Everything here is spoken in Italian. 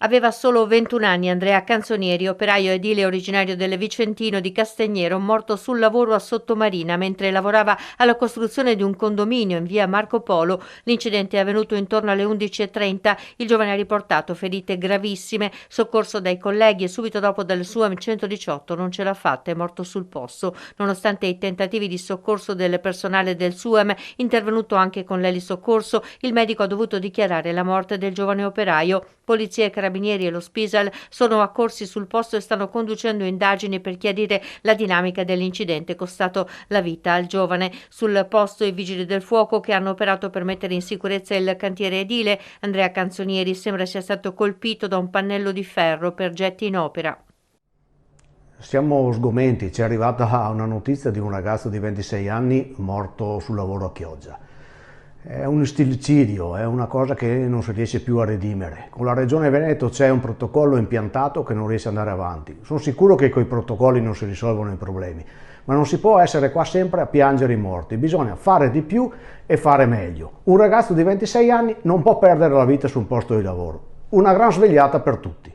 Aveva solo 21 anni Andrea Canzonieri, operaio edile originario del Vicentino di Castignero, morto sul lavoro a Sottomarina mentre lavorava alla costruzione di un condominio in via Marco Polo. L'incidente è avvenuto intorno alle 11:30. Il giovane ha riportato ferite gravissime, soccorso dai colleghi e subito dopo dal SUAM 118 non ce l'ha fatta, è morto sul posto. Nonostante i tentativi di soccorso del personale del SUAM, intervenuto anche con l'elisoccorso, il medico ha dovuto dichiarare la morte del giovane operaio. Polizia e Carabinieri e lo Spisal sono accorsi sul posto e stanno conducendo indagini per chiarire la dinamica dell'incidente costato la vita al giovane. Sul posto i vigili del fuoco che hanno operato per mettere in sicurezza il cantiere edile. Andrea Canzonieri sembra sia stato colpito da un pannello di ferro per getti in opera. Siamo sgomenti, ci è arrivata una notizia di un ragazzo di 26 anni morto sul lavoro a Chioggia. È un stillicidio, è una cosa che non si riesce più a redimere. Con la Regione Veneto c'è un protocollo impiantato che non riesce ad andare avanti. Sono sicuro che con i protocolli non si risolvono i problemi, ma non si può essere qua sempre a piangere i morti. Bisogna fare di più e fare meglio. Un ragazzo di 26 anni non può perdere la vita su un posto di lavoro. Una gran svegliata per tutti.